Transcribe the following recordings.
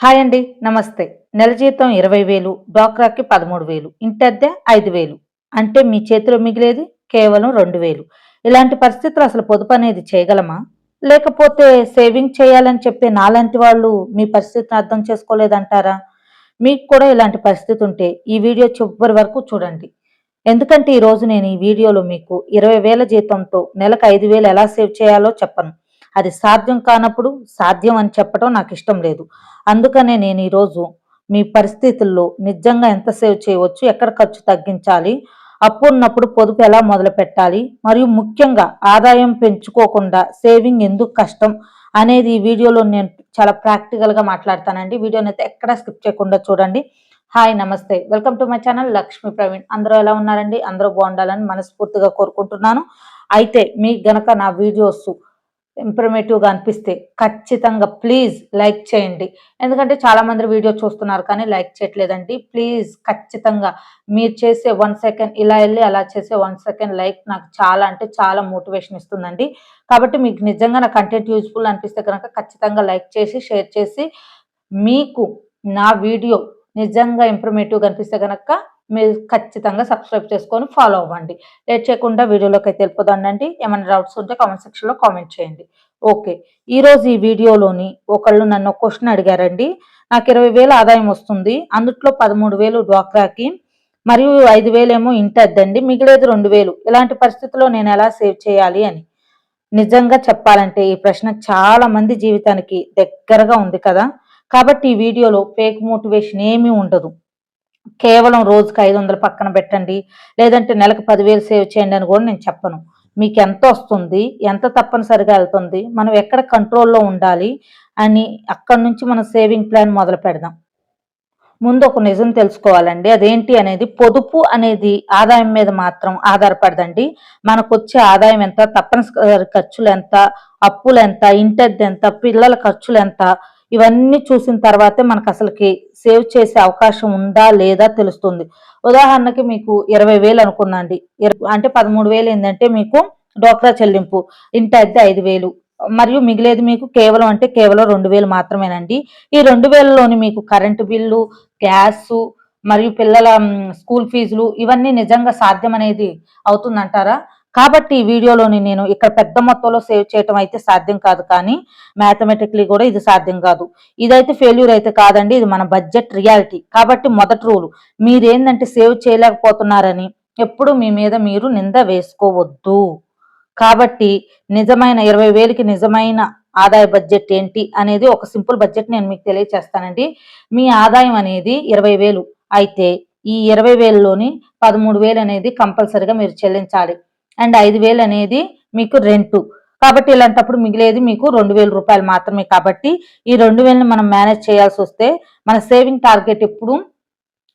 Hi అండి. నమస్తే. నెల జీతం 20,000, డ్వాక్రాకి 13,000, ఇంటద్దె 5,000. అంటే మీ చేతిలో మిగిలేది కేవలం 2,000. ఇలాంటి పరిస్థితులు అసలు పొదుపనేది చేయగలమా? లేకపోతే సేవింగ్ చేయాలని చెప్పే నాలాంటి వాళ్ళు మీ పరిస్థితిని అర్థం చేసుకోలేదంటారా? మీకు కూడా ఇలాంటి పరిస్థితి ఉంటే ఈ వీడియో చివరి వరకు చూడండి. ఎందుకంటే ఈరోజు నేను ఈ వీడియోలో మీకు 20,000 జీతంతో నెలకు 5,000 ఎలా సేవ్ చేయాలో చెప్పను. అది సాధ్యం కానప్పుడు సాధ్యం అని చెప్పడం నాకిష్టం లేదు. అందుకనే నేను ఈరోజు మీ పరిస్థితుల్లో నిజంగా ఎంత సేవ్ చేయవచ్చు, ఎక్కడ ఖర్చు తగ్గించాలి, అప్పు ఉన్నప్పుడు పొదుపు ఎలా మొదలుపెట్టాలి, మరియు ముఖ్యంగా ఆదాయం పెంచుకోకుండా సేవింగ్ ఎందుకు కష్టం అనేది ఈ వీడియోలో నేను చాలా ప్రాక్టికల్‌గా మాట్లాడతానండి. వీడియోనైతే ఎక్కడా స్కిప్ చేయకుండా చూడండి. హాయ్! నమస్తే. Welcome to my channel Lakshmi Praveen. అందరూ ఎలా ఉన్నారండి? అందరూ బాగుండాలని మనస్ఫూర్తిగా కోరుకుంటున్నాను. అయితే మీకు గనక నా వీడియోస్ ఇన్ఫర్మేటివ్‌గా అనిపిస్తే ఖచ్చితంగా ప్లీజ్ లైక్ చేయండి. ఎందుకంటే చాలా మంది వీడియో చూస్తున్నారు కానీ లైక్ చేయట్లేదండి. ప్లీజ్ ఖచ్చితంగా మీరు చేసే 1 సెకండ్ ఇలా ఎళ్లి అలా చేసే 1 సెకండ్ లైక్ నాకు చాలా అంటే చాలా మోటివేషన్ ఇస్తుందండి. కాబట్టి మీకు నిజంగా నా కంటెంట్ యూజ్‌ఫుల్ అనిపిస్తే గనక ఖచ్చితంగా లైక్ చేసి, షేర్ చేసి మీకు నా వీడియో నిజంగా ఇన్ఫర్మేటివ్‌గా అనిపిస్తే గనక మీరు ఖచ్చితంగా సబ్స్క్రైబ్ చేసుకొని ఫాలో అవ్వండి. లేట్ చేయకుండా వీడియోలోకైతే వెళ్ళిపోదామండి. ఏమైనా డౌట్స్ ఉంటే కామెంట్ సెక్షన్‌లో కామెంట్ చేయండి. ఓకే. ఈరోజు ఈ వీడియోలోని ఒకళ్ళు నన్ను ఒక క్వెషన్ అడిగారండి. నాకు 20,000 ఆదాయం వస్తుంది. అందుట్లో 13,000 డ్వాక్రాకి మరియు 5,000 ఏమో ఇంటద్దండి. మిగిలేది 2,000. ఇలాంటి పరిస్థితిలో నేను ఎలా సేవ్ చేయాలి అని. నిజంగా చెప్పాలంటే ఈ ప్రశ్న చాలా మంది జీవితానికి దగ్గరగా ఉంది కదా! కాబట్టి ఈ వీడియోలో ఫేక్ మోటివేషన్ ఏమీ ఉండదు. కేవలం రోజుకి 500 పక్కన పెట్టండి. లేదంటే నెలకు 10,000 సేవ్ చేయండి అని కూడా నేను చెప్పను. మీకెంతొస్తుంది? ఎంత తప్పనిసరిగా ఎళ్తుంది? మనం ఎక్కడ కంట్రోల్‌లో ఉండాలి? అని అక్కడి నుంచి మనం సేవింగ్ ప్లాన్ మొదలు పెడదాం. ముందు ఒక నిజం తెలుసుకోవాలండి. అదేంటి అనేది పొదుపు అనేది ఆదాయం మీద మాత్రం ఆధారపడదండి. మనకొచ్చే ఆదాయం ఎంత, తప్పనిసరి ఖర్చులెంత, అప్పులెంత, ఇంటద్దెంత, పిల్లల ఖర్చులెంత, ఇవన్నీ చూసిన తర్వాతే మనకసలకి సేవ్ చేసే అవకాశం ఉందా? లేదా? తెలుస్తుంది. ఉదాహరణకి మీకు 20,000 అనుకుందాండి. అంటే 13,000 ఏందంటే మీకు డ్వాక్రా చెల్లింపు, ఇంటద్దె 5,000 మరియు మిగిలేది మీకు కేవలం అంటే కేవలం 2,000 మాత్రమేనండి. ఈ 2,000లోని మీకు కరెంటు బిల్లు, గ్యాసు మరియు పిల్లల స్కూల్ ఫీజులు ఇవన్నీ నిజంగా సాధ్యమనేది అవుతుందంటారా? కాబట్టి ఈ వీడియోలోని నేను ఇక్కడ పెద్ద మొత్తంలో సేవ్ చేయటం అయితే సాధ్యం కాదు కానీ మ్యాథమెటికల్లీ కూడా ఇది సాధ్యం కాదు. ఇదైతే ఫెయిల్యూర్ అయితే కాదండి. ఇది మన బడ్జెట్ రియాలిటీ. కాబట్టి మొదటి రూల్ మీరేందంటే సేవ్ చేయలేకపోతున్నారని ఎప్పుడు మీ మీద మీరు నింద వేసుకోవద్దు. కాబట్టి నిజమైన 20,000కి నిజమైన ఆదాయ బడ్జెట్ ఏంటి అనేది ఒక సింపుల్ బడ్జెట్ నేను మీకు తెలియచేస్తానండి. మీ ఆదాయం అనేది 20,000 అయితే ఈ 20,000లోని 13,000 అనేది కంపల్సరీగా మీరు చెల్లించాలి. అండ్ 5,000 అనేది మీకు రెంటు. కాబట్టి ఇలాంటప్పుడు మిగిలేది మీకు రూ. 2,000 మాత్రమే. కాబట్టి ఈ 2,000ని మనం మేనేజ్ చేయాల్సొస్తే మన సేవింగ్ టార్గెట్ ఎప్పుడు రూ.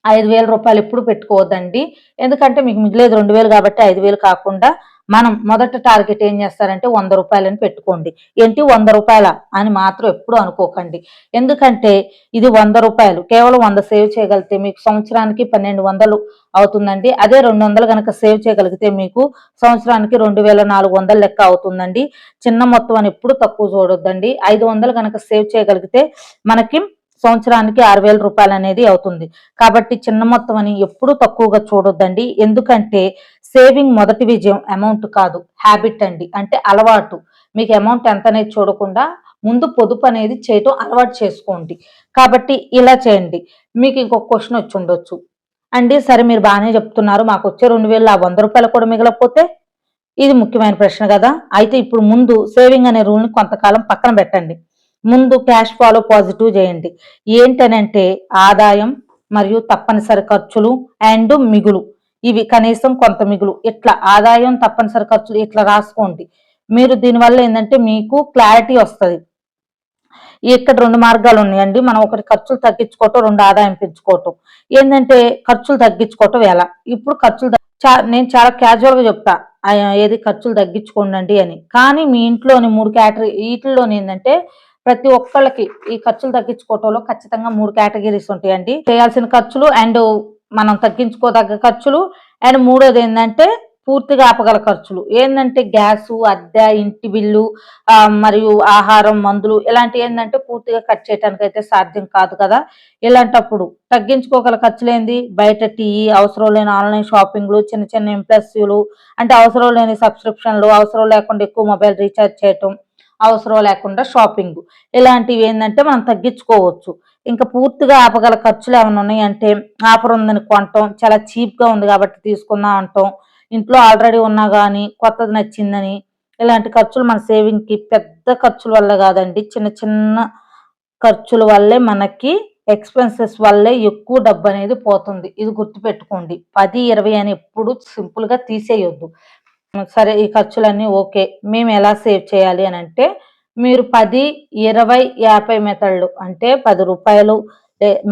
5,000 ఎప్పుడు పెట్టుకోవద్దండి. ఎందుకంటే మీకు మిగిలేది 2,000 కాబట్టి 5,000 కాకుండా మనం మొదట టార్గెట్ ఏం చేస్తారంటే రూ. 100 పెట్టుకోండి. ఏంటి రూ. 100 అని మాత్రం ఎప్పుడు అనుకోకండి. ఎందుకంటే ఇది రూ. 100 కేవలం 100 సేవ్ చేయగలిగితే మీకు సంవత్సరానికి 1,200 అవుతుందండి. అదే 200 గనక సేవ్ చేయగలిగితే మీకు సంవత్సరానికి 2,400 లెక్క అవుతుందండి. చిన్న మొత్తం అని ఎప్పుడు తక్కువ చూడొద్దండి. 500 గనక సేవ్ చేయగలిగితే మనకి సంవత్సరానికి 6,000 అనేది అవుతుంది. కాబట్టి చిన్న మొత్తం అని ఎప్పుడు తక్కువగా చూడొద్దండి. ఎందుకంటే సేవింగ్ మొదటి విజయం అమౌంట్ కాదు, హ్యాబిట్ అండి. అంటే అలవాటు. మీకు అమౌంట్ ఎంత అనేది చూడకుండా ముందు పొదుపు అనేది చేయటం అలవాటు చేసుకోండి. కాబట్టి ఇలా చేయండి. మీకు ఇంకొక క్వశ్చన్ వచ్చి ఉండొచ్చు. అండి సరే మీరు బాగానే చెప్తున్నారు. మాకొచ్చే 2,000 ఆ రూ. 100 కూడా మిగలకపోతే? ఇది ముఖ్యమైన ప్రశ్న కదా! అయితే ఇప్పుడు ముందు సేవింగ్ అనే రూల్‌ని కొంతకాలం పక్కన పెట్టండి. ముందు క్యాష్ ఫ్లో పాజిటివ్ చేయండి. ఏంటనంటే ఆదాయం మరియు తప్పనిసరి ఖర్చులు అండ్ మిగులు. ఇవి కనీసం కొంత మిగులు. ఇట్లా ఆదాయం, తప్పనిసరి ఖర్చులు ఇట్లా రాసుకోండి. మీరు దీనివల్ల ఏందంటే మీకు క్లారిటీ వస్తది. ఇక్కడ 2 మార్గాలు ఉన్నాయండి. మనం ఒకటి ఖర్చులు తగ్గించుకోవటం, 2 ఆదాయం పెంచుకోవటం. ఏందంటే ఖర్చులు తగ్గించుకోవటం ఎలా? ఇప్పుడు ఖర్చులు నేను చాలా క్యాజువల్‌గా చెప్తా. ఏది ఖర్చులు తగ్గించుకోండండి అని. కానీ మీ ఇంట్లోని 3 ఈటిల్లోని ఏందంటే ప్రతి ఒక్కళ్ళకి ఈ ఖర్చులు తగ్గించుకోవటంలో ఖచ్చితంగా 3 కేటగిరీస్ ఉంటాయండి. చేయాల్సిన ఖర్చులు అండ్ మనం తగ్గించుకోదగ్గ ఖర్చులు అండ్ మూడోది ఏందంటే పూర్తిగా ఆపగల ఖర్చులు ఏందంటే గ్యాసు, అద్దె, ఇంటి బిల్లు, మరియు ఆహారం, మందులు ఇలాంటివి ఏందంటే పూర్తిగా కట్ చేయటానికైతే సాధ్యం కాదు కదా! ఇలాంటప్పుడు తగ్గించుకోగల ఖర్చులేంది? బయట టీ, అవసరం లేని ఆన్‌లైన్ షాపింగ్‌లు, చిన్న చిన్న ఇంపల్సివ్‌లు అంటే అవసరం లేని సబ్స్క్రిప్షన్‌లు, అవసరం లేకుండా ఎక్కువ మొబైల్ రీచార్జ్ చేయటం, అవసరం లేకుండా షాపింగు. ఇలాంటివి ఏందంటే మనం తగ్గించుకోవచ్చు. ఇంకా పూర్తిగా ఆపగల ఖర్చులేమన్నా ఉన్నాయంటే ఆఫర్ ఉందని కొనటం, చాలా చీప్‌గా ఉంది కాబట్టి తీసుకుందాం అనటం, ఇంట్లో ఆల్రెడీ ఉన్నా గానీ కొత్తది నచ్చిందని, ఇలాంటి ఖర్చులు మన సేవింగ్‌కి పెద్ద ఖర్చుల వల్ల గాదండి. చిన్న చిన్న ఖర్చుల వల్లే మనకి ఎక్స్‌పెన్సెస్ వల్లే ఎక్కువ డబ్బనేది పోతుంది. ఇది గుర్తుపెట్టుకోండి. 10, 20 అని ఎప్పుడు సింపుల్‌గా తీసేయొద్దు. సరే ఈ ఖర్చులన్నీ ఓకే. మేమెలా సేవ్ చేయాలి అనంటే, మీరు 10, 20, 50 మెథడ్‌లు అంటే రూ. 10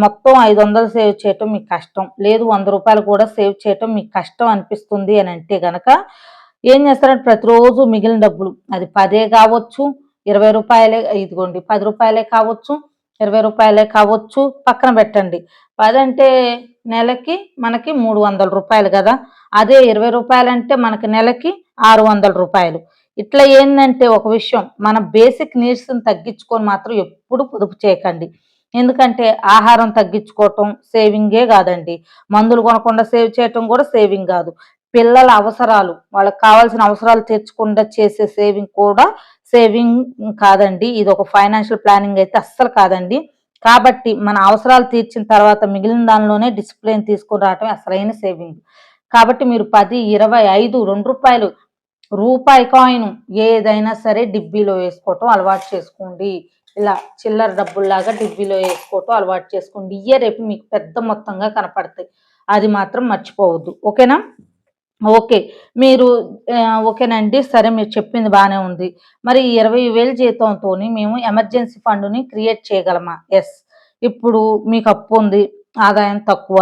మొత్తం 500 సేవ్ చేయటం మీకు కష్టం. లేదు రూ. 100 కూడా సేవ్ చేయటం మీకు కష్టం అనిపిస్తుంది అనంటే గనక, ఏం చేస్తారంటే ప్రతిరోజు మిగిలిన డబ్బులు అది 10 కావచ్చు, రూ. 20 ఇదిగోండి రూ. 10 కావచ్చు, రూ. 20 కావచ్చు పక్కన పెట్టండి. 10 అంటే నెలకి మనకి రూ. 300 గదా! అదే రూ. 20 అంటే మనకి నెలకి రూ. 600. ఇట్లా ఏందంటే ఒక విషయం మన బేసిక్ నీడ్స్‌ని తగ్గించుకొని మాత్రం ఎప్పుడు పొదుపు చేయకండి. ఎందుకంటే ఆహారం తగ్గించుకోవటం సేవింగే గాదండి. మందులు కొనకుండా సేవ్ చేయటం గూడా సేవింగ్ గాదు. పిల్లల అవసరాలు వాళ్ళకి కావాల్సిన అవసరాలు తీర్చకుండా చేసే సేవింగ్ కూడా సేవింగ్ కాదండి. ఇదొక ఫైనాన్షియల్ ప్లానింగ్ అయితే అస్సలు కాదండి. కాబట్టి మన అవసరాలు తీర్చిన తర్వాత మిగిలిన దానిలోనే డిసిప్లిన్ తీసుకొని రావటమే అసలైన సేవింగ్. కాబట్టి మీరు 10, 20, 5, రూ. 2 రూపాయి కాయిను ఏదైనా సరే డిబ్బీలో వేసుకోవటం అలవాటు చేసుకోండి. ఇలా చిల్లర డబ్బుల్లాగా డిబ్బీలో వేసుకోవటం అలవాటు చేసుకోండి. ఇయ్యే రేపు మీకు పెద్ద మొత్తంగా కనపడతాయి. అది మాత్రం మర్చిపోవద్దు. ఓకేనా? ఓకే. మీరు ఓకేనండి. సరే మీరు చెప్పింది బానే ఉంది. మరి ఈ 20,000 జీతంతోని మేము ఎమర్జెన్సీ ఫండ్‌ని క్రియేట్ చేయగలమా? యెస్. ఇప్పుడు మీకు అప్పుంది. ఆదాయం తక్కువ.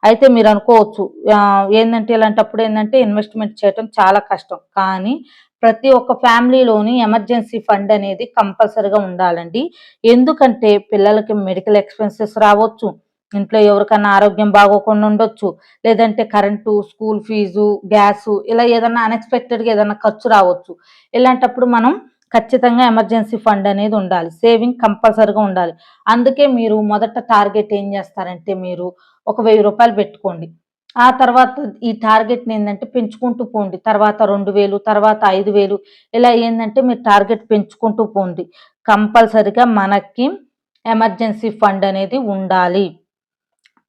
అయితే మీరనుకోవచ్చు ఏందంటే ఇలాంటప్పుడు ఏందంటే ఇన్వెస్ట్‌మెంట్ చేయటం చాలా కష్టం. కానీ ప్రతి ఒక్క ఫ్యామిలీలోని ఎమర్జెన్సీ ఫండ్ అనేది కంపల్సరీగా ఉండాలండి. ఎందుకంటే పిల్లలకి మెడికల్ ఎక్స్‌పెన్సెస్ రావచ్చు. ఇంట్లో ఎవరికన్నా ఆరోగ్యం బాగోకుండా ఉండొచ్చు. లేదంటే కరెంటు, స్కూల్ ఫీజు, గ్యాసు ఇలా ఏదన్నా అన్‌ఎక్స్‌పెక్టెడ్‌గా ఏదన్నా ఖర్చు రావచ్చు. ఇలాంటప్పుడు మనం ఖచ్చితంగా ఎమర్జెన్సీ ఫండ్ అనేది ఉండాలి. సేవింగ్ కంపల్సరీగా ఉండాలి. అందుకే మీరు మొదట టార్గెట్ ఏం చేస్తారంటే మీరు ఒక రూ. 1000 పెట్టుకోండి. ఆ తర్వాత ఈ టార్గెట్‌ని ఏందంటే పెంచుకుంటూ పోండి. తర్వాత 2000 తర్వాత 5000 ఇలా ఏందంటే మీరు టార్గెట్ పెంచుకుంటూ పోండి. కంపల్సరీగా మనకి ఎమర్జెన్సీ ఫండ్ అనేది ఉండాలి.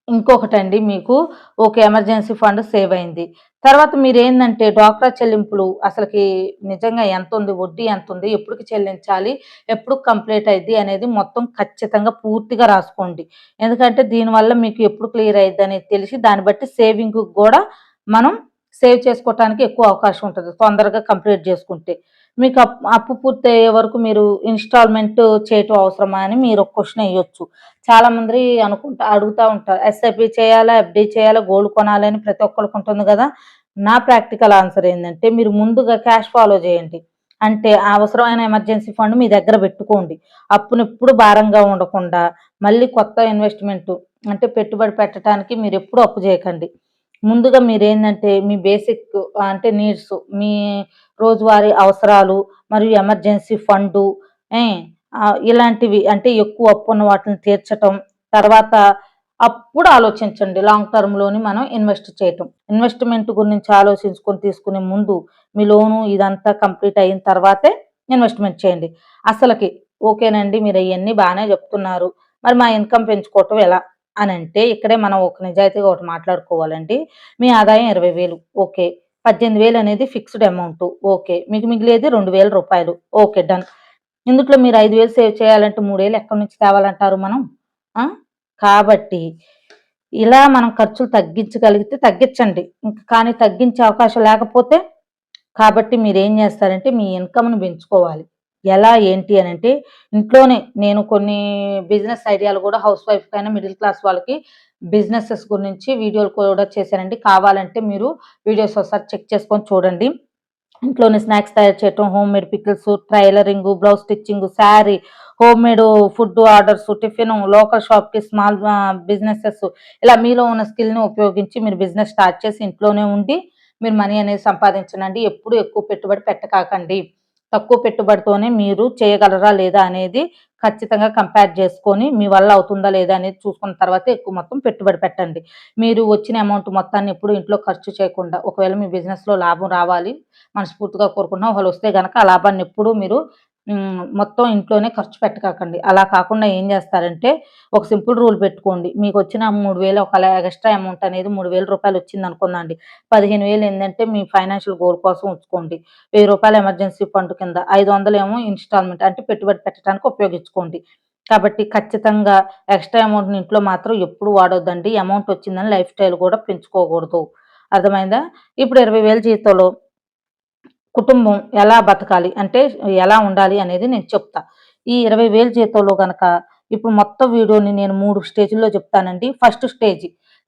ఇంకొకటండి మీకు ఓకే. ఎమర్జెన్సీ ఫండ్ సేవ్ అయింది. తర్వాత మీరేందంటే డ్వాక్రా చెల్లింపులు అసలకి నిజంగా ఎంతుంది? వడ్డీ ఎంతుంది? ఎప్పటికి చెల్లించాలి? ఎప్పుడు కంప్లీట్ అయిద్ది? అనేది మొత్తం ఖచ్చితంగా పూర్తిగా రాసుకోండి. ఎందుకంటే దీనివల్ల మీకు ఎప్పుడు క్లియర్ అయిద్దనేది తెలిసి దాన్ని బట్టి సేవింగ్‌కి గూడా మనం సేవ్ చేసుకోవటానికి ఎక్కువ అవకాశం ఉంటది. తొందరగా కంప్లీట్ జేసుకుంటే. మీకు అప్పు పూర్తయ్యే వరకు మీరు ఇన్‌స్టాల్‌మెంట్ చేయటం అవసరమా అని మీరొక క్వెషన్ ఎయొచ్చు. చాలా మంది అడుగుతా ఉంటారు. ఎస్ఐపి చేయాలా? ఎఫ్‌డి చేయాలా? గోల్డ్ కొనాలా? అని ప్రతి ఒక్కళ్ళకి ఉంటుంది గదా! నా ప్రాక్టికల్ ఆన్సర్ ఏందంటే మీరు ముందుగా క్యాష్ ఫాలో చేయండి. అంటే ఆ అవసరమైన ఎమర్జెన్సీ ఫండ్ మీ దగ్గర పెట్టుకోండి. అప్పునెప్పుడు భారంగా ఉండకుండా మళ్ళీ కొత్త ఇన్వెస్ట్‌మెంట్ అంటే పెట్టుబడి పెట్టటానికి మీరెప్పుడు అప్పు చేయకండి. ముందుగా మీరేందంటే మీ బేసిక్ అంటే నీడ్స్ మీ రోజువారీ అవసరాలు మరియు ఎమర్జెన్సీ ఫండు ఏ ఇలాంటివి అంటే ఎక్కువ అప్పున్న వాటిని తీర్చటం. తర్వాత అప్పుడు ఆలోచించండి లాంగ్ టర్మ్‌లోని మనం ఇన్వెస్ట్ చేయటం. ఇన్వెస్ట్‌మెంట్ గురించి ఆలోచించుకొని తీసుకునే ముందు మీ లోను ఇదంతా కంప్లీట్ అయిన తర్వాతే ఇన్వెస్ట్‌మెంట్ చేయండి. అసలకి ఓకేనండి మీరు అయన్నీ బానే చెప్తున్నారు. మరి మా ఇన్‌కమ్ పెంచుకోవటం ఎలా? అనంటే ఇక్కడే మనం ఒక నిజాయితీగా ఒకటి మాట్లాడుకోవాలండి. మీ ఆదాయం 20,000 ఓకే. 18,000 అనేది ఫిక్స్‌డ్ అమౌంట్ ఓకే. మీకు మిగిలేది రూ. 2,000 ఓకే. డన్. ఇందుట్లో మీరు 5,000 సేవ్ చేయాలంటే 3,000 ఎక్కడి నుంచి తేవాలంటారు మనం? ఆ! కాబట్టి ఇలా మనం ఖర్చులు తగ్గించగలిగితే తగ్గించండి. కానీ తగ్గించే అవకాశం లేకపోతే కాబట్టి మీరేం జేస్తారంటే మీ ఇన్‌కమ్‌ని పెంచుకోవాలి. ఎలా ఏంటి అనంటే ఇంట్లోనే నేను కొన్ని బిజినెస్ ఐడియాలు గూడా హౌస్ వైఫ్‌కైనా మిడిల్ క్లాస్ వాళ్ళకి బిజినెసెస్ గురించి వీడియోలు కూడా చేశానండి. కావాలంటే మీరు వీడియోస్ ఒకసారి చెక్ చేసుకొని చూడండి. ఇంట్లోనే స్నాక్స్ తయారు చేయటం, homemade pickles, tailoring, blouse stitching, sari, homemade food orders, tiffin, local షాప్‌కి స్మాల్ బిజినెసెస్ ఇలా మీలో ఉన్న స్కిల్‌ని ఉపయోగించి మీరు బిజినెస్ స్టార్ట్ చేసి ఇంట్లోనే ఉండి మీరు మనీ అనేది సంపాదించనండి. ఎప్పుడు ఎక్కువ పెట్టుబడి పెట్టకాకండి. తక్కువ పెట్టుబడితోనే మీరు చేయగలరా లేదా అనేది ఖచ్చితంగా కంపేర్ చేసుకొని, మీ వల్ల అవుతుందా లేదా అనేది చూసుకున్న తర్వాత ఎక్కువ మొత్తం పెట్టుబడి పెట్టండి. మీరు వచ్చిన అమౌంట్ మొత్తాన్ని ఎప్పుడు ఇంట్లో ఖర్చు చేయకుండా, ఒకవేళ మీ బిజినెస్‌లో లాభం రావాలి మనస్ఫూర్తిగా కోరుకుంటున్నాం. ఒకవేళ వస్తే గనక ఆ లాభాన్ని ఎప్పుడు మీరు మొత్తం ఇంట్లోనే ఖర్చు పెట్టకాకండి. అలా కాకుండా ఏం చేస్తారంటే, ఒక సింపుల్ రూల్ పెట్టుకోండి. మీకొచ్చిన 3,000 ఒకవేళ ఎక్స్‌ట్రా అమౌంట్ అనేది రూ. 3,000 వచ్చిందనుకుందాండి. 15,000 ఏందంటే మీ ఫైనాన్షియల్ గోల్ కోసం ఉంచుకోండి. రూ. 1000 ఎమర్జెన్సీ ఫండ్ కింద, 500 ఏమో ఇన్‌స్టాల్‌మెంట్ అంటే పెట్టుబడి పెట్టడానికి ఉపయోగించుకోండి. కాబట్టి ఖచ్చితంగా ఎక్స్‌ట్రా అమౌంట్‌ని ఇంట్లో మాత్రం ఎప్పుడు వాడొద్దండి. అమౌంట్ వచ్చిందని లైఫ్ స్టైల్ కూడా పెంచుకోకూడదు. అర్థమైందా? ఇప్పుడు 20,000 జీతంలో కుటుంబం ఎలా బతకాలి? అంటే ఎలా ఉండాలి అనేది నేను చెప్తా. ఈ 20,000 జీతంలో గనక ఇప్పుడు మొత్తం వీడియోని నేను 3 స్టేజ్‌ల్లో చెప్తానండి. ఫస్ట్ స్టేజ్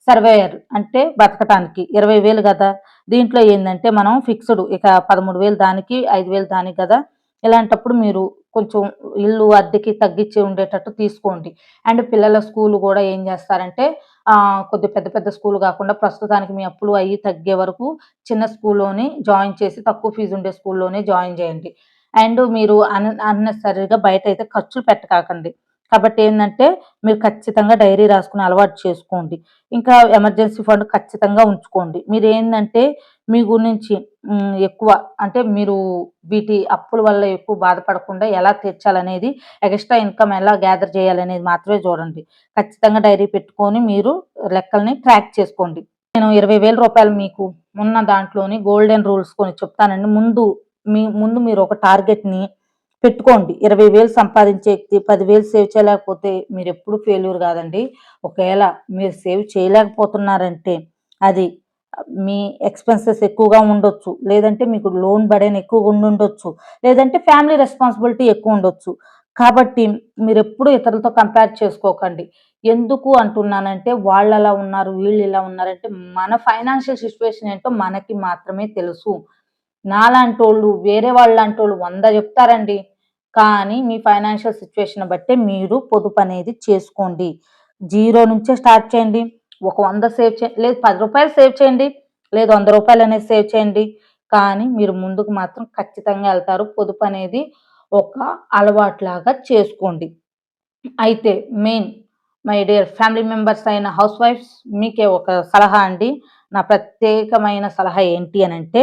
సర్వైవల్ అంటే బతకటానికి 20,000 గదా! దీంట్లో ఏందంటే మనం ఫిక్స్‌డ్ ఇక 13,000 దానికి, 5,000 దానికి గదా! ఇలాంటప్పుడు మీరు కొంచెం ఇల్లు అద్దెకి తగ్గించి ఉండేటట్టు తీసుకోండి. అండ్ పిల్లల స్కూల్ గూడా ఏం జేస్తారంటే కొద్దిగా పెద్ద పెద్ద స్కూల్ గాకుండా ప్రస్తుతానికి మీ అప్పులు అయ్యి తగ్గే వరకు చిన్న స్కూల్‌లోని జాయిన్ చేసి తక్కువ ఫీజు ఉండే స్కూల్‌లోనే జాయిన్ చేయండి. అండ్ మీరు అన్నెసెసరీగా బయటైతే ఖర్చులు పెట్టకాకండి. కాబట్టి ఏందంటే మీరు ఖచ్చితంగా డైరీ రాసుకునే అలవాటు చేసుకోండి. ఇంకా ఎమర్జెన్సీ ఫండ్ ఖచ్చితంగా ఉంచుకోండి. మీరేందంటే మీ గురించి ఎక్కువ అంటే మీరు వీటి అప్పుల వల్ల ఎక్కువ బాధపడకుండా ఎలా తీర్చాలనేది, ఎక్స్‌ట్రా ఇన్‌కమ్ ఎలా గ్యాదర్ చేయాలనేది మాత్రమే చూడండి. ఖచ్చితంగా డైరీ పెట్టుకొని మీరు లెక్కల్ని ట్రాక్ చేసుకోండి. నేను రూ. 20,000 మీకు ఉన్న దాంట్లోని గోల్డెన్ రూల్స్ కొన్ని చెప్తానండి. ముందు మీరు ఒక టార్గెట్‌ని పెట్టుకోండి. 20,000 సంపాదించే వ్యక్తి 10,000 సేవ్ చేయలేకపోతే మీరెప్పుడు ఫెయిల్యూర్ గాదండి. ఒకవేళ మీరు సేవ్ చేయలేకపోతున్నారంటే అది మీ ఎక్స్‌పెన్సెస్ ఎక్కువగా ఉండొచ్చు. లేదంటే మీకు లోన్ బర్డెన్ ఎక్కువగా ఉండుండొచ్చు. లేదంటే ఫ్యామిలీ రెస్పాన్సిబిలిటీ ఎక్కువుండొచ్చు. కాబట్టి మీరెప్పుడు ఇతరులతో కంపేర్ చేసుకోకండి. ఎందుకు అంటున్నానంటే వాళ్ళలా ఉన్నారు, వీళ్ళిలా ఉన్నారంటే మన ఫైనాన్షియల్ సిట్యుయేషన్ ఏంటో మనకి మాత్రమే తెలుసు. నాలాంటోళ్ళు, వేరే వాళ్ళలాంటోళ్ళు 100 జెప్తారండి. కానీ మీ ఫైనాన్షియల్ సిట్యుయేషన్ బట్టే మీరు పొదుపనేది చేసుకోండి. జీరో నుంచే స్టార్ట్ చేయండి. ఒక 100 సేవ్ లేదు రూ. 10 సేవ్ చేయండి. లేదు రూ. 100 అనేది సేవ్ చేయండి. కానీ మీరు ముందుకు మాత్రం ఖచ్చితంగా ఎళ్తారు. పొదుపనేది ఒక అలవాటులాగా చేసుకోండి. అయితే main my dear family members అయిన హౌస్ వైఫ్స్ మీకే ఒక సలహా అండి. నా ప్రత్యేకమైన సలహా ఏంటి అనంటే,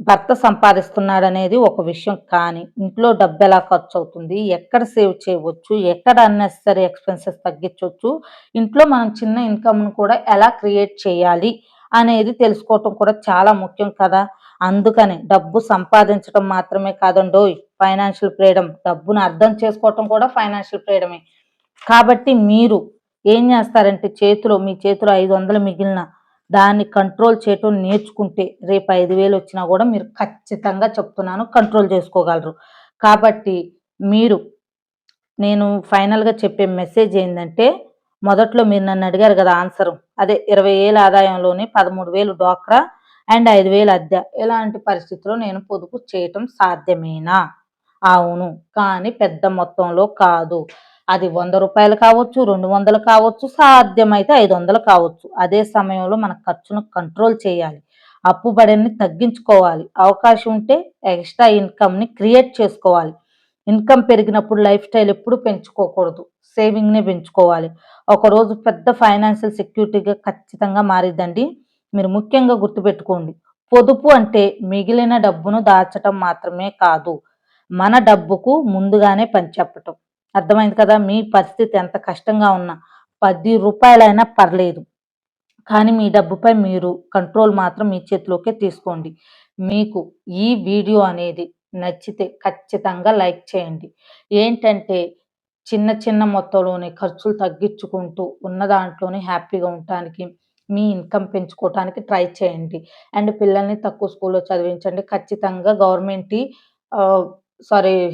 భర్త సంపాదిస్తున్నాడనేది ఒక విషయం కానీ, ఇంట్లో డబ్బెలా ఖర్చవుతుంది, ఎక్కడ సేవ్ చేయవచ్చు, ఎక్కడ అన్నెసెసరీ ఎక్స్‌పెన్సెస్ తగ్గించొచ్చు, ఇంట్లో మనం చిన్న ఇన్‌కమ్‌ని కూడా ఎలా క్రియేట్ చేయాలి అనేది తెలుసుకోవటం కూడా చాలా ముఖ్యం కదా! అందుకనే డబ్బు సంపాదించడం మాత్రమే కాదండోయ్! Financial freedom. డబ్బును అర్థం చేసుకోవటం కూడా ఫైనాన్షియల్ ఫ్రీడమే. కాబట్టి మీరు ఏం జేస్తారంటే మీ చేతిలో 500 మిగిలిన దాన్ని కంట్రోల్ చేయటం నేర్చుకుంటే రేపు 5,000 వచ్చినా గూడా మీరు ఖచ్చితంగా చెప్తున్నాను కంట్రోల్ జేసుకోగలరు. కాబట్టి మీరు నేను ఫైనల్‌గా చెప్పే మెసేజ్ ఏందంటే, మొదట్లో మీరు నన్నడిగారు గదా! ఆన్సరు. అదే 20,000 ఆదాయంలోని 13,000 డ్వాక్రా అండ్ 5,000 అద్దె. ఇలాంటి పరిస్థితిలో నేను పొదుపు చేయటం సాధ్యమేనా? అవును. కానీ పెద్ద మొత్తంలో కాదు. అది రూ. 100 కావచ్చు, 200 కావచ్చు, సాధ్యమైతే 500 కావచ్చు. అదే సమయంలో మన ఖర్చును కంట్రోల్ చేయాలి. అప్పు బడెన్‌ని తగ్గించుకోవాలి. అవకాశం ఉంటే ఎక్స్‌ట్రా ఇన్‌కమ్‌ని క్రియేట్ చేసుకోవాలి. ఇన్‌కమ్ పెరిగినప్పుడు లైఫ్ స్టైల్ ఎప్పుడు పెంచుకోకూడదు. సేవింగ్‌నే పెంచుకోవాలి. ఒకరోజు పెద్ద ఫైనాన్షియల్ సెక్యూరిటీగా ఖచ్చితంగా మారిద్దండి. మీరు ముఖ్యంగా గుర్తుపెట్టుకోండి. పొదుపు అంటే మిగిలిన డబ్బును దాచటం మాత్రమే కాదు. మన డబ్బుకు ముందుగానే పనిచెప్పటం. అర్థమైంది కదా! మీ పరిస్థితి ఎంత కష్టంగా ఉన్నా రూ. 10 పర్లేదు. కానీ మీ డబ్బుపై మీరు కంట్రోల్ మాత్రం మీ చేతిలోకే తీసుకోండి. మీకు ఈ వీడియో అనేది నచ్చితే ఖచ్చితంగా లైక్ చేయండి. ఏంటంటే చిన్న చిన్న మొత్తంలోనే ఖర్చులు తగ్గించుకుంటూ ఉన్న దాంట్లోనే హ్యాపీగా ఉండటానికి, మీ ఇన్‌కమ్ పెంచుకోవటానికి ట్రై చేయండి. అండ్ పిల్లల్ని తక్కువ స్కూల్‌లో చదివించండి. ఖచ్చితంగా గవర్నమెంట్‌యి ఆహ్,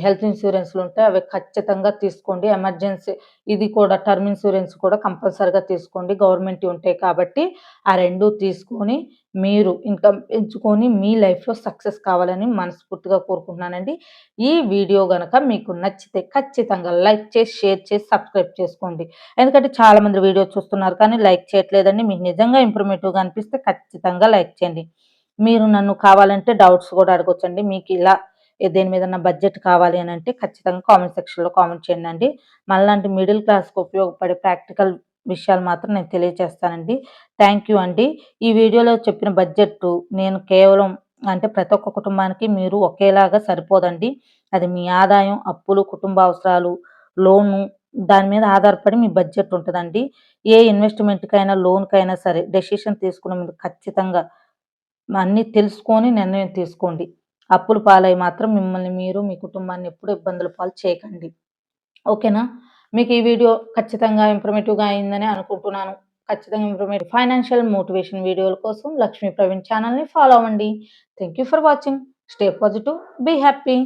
హెల్త్ ఇన్సూరెన్స్‌లు ఉంటాయి. అవి ఖచ్చితంగా తీసుకోండి. ఎమర్జెన్సీ ఇది కూడా టర్మ్ ఇన్సూరెన్స్ కూడా కంపల్సరీగా తీసుకోండి. గవర్నమెంట్‌వి ఉంటాయి కాబట్టి ఆ 2 తీసుకొని మీరు ఇన్‌కమ్ పెంచుకొని మీ లైఫ్‌లో సక్సెస్ కావాలని మనస్ఫూర్తిగా కోరుకుంటున్నానండి. ఈ వీడియో గనక మీకు నచ్చితే ఖచ్చితంగా లైక్ చేసి, షేర్ చేసి, సబ్స్క్రైబ్ చేసుకోండి. ఎందుకంటే చాలామంది వీడియో చూస్తున్నారు కానీ లైక్ చేయట్లేదండి. మీకు నిజంగా ఇన్ఫర్మేటివ్‌గా అనిపిస్తే ఖచ్చితంగా లైక్ చేయండి. మీరు నన్ను కావాలంటే డౌట్స్ కూడా అడగొచ్చండి. మీకిలా దేని మీదన్నా బడ్జెట్ కావాలి అనంటే ఖచ్చితంగా కామెంట్ సెక్షన్‌లో కామెంట్ చేయండండి. మనలాంటి మిడిల్ క్లాస్‌కి ఉపయోగపడే ప్రాక్టికల్ విషయాలు మాత్రం నేను తెలియజేస్తానండి. థ్యాంక్ యూ అండి. ఈ వీడియోలో చెప్పిన బడ్జెట్టు నేను కేవలం అంటే ప్రతి ఒక్క కుటుంబానికి మీరు ఒకేలాగా సరిపోదండి. అది మీ ఆదాయం, అప్పులు, కుటుంబ అవసరాలు, లోను దాని మీద ఆధారపడి మీ బడ్జెట్ ఉంటదండి. ఏ ఇన్వెస్ట్‌మెంట్‌కైనా, లోన్‌కైనా సరే డెసిషన్ తీసుకునే ముందు ఖచ్చితంగా అన్నీ తెలుసుకొని నిర్ణయం తీసుకోండి. అప్పుల పాలై మాత్రం మిమ్మల్ని మీరు, మీ కుటుంబాన్ని ఎప్పుడు ఇబ్బందుల పాలు చేయకండి. ఓకేనా? మీకు ఈ వీడియో ఖచ్చితంగా ఇన్ఫర్మేటివ్‌గా అయిందని అనుకుంటున్నాను. ఖచ్చితంగా ఫైనాన్షియల్ మోటివేషన్ వీడియోల కోసం లక్ష్మీ ప్రవీణ్ ఛానెల్‌ని ఫాలో అవ్వండి. Thank you for watching. Stay positive, be happy.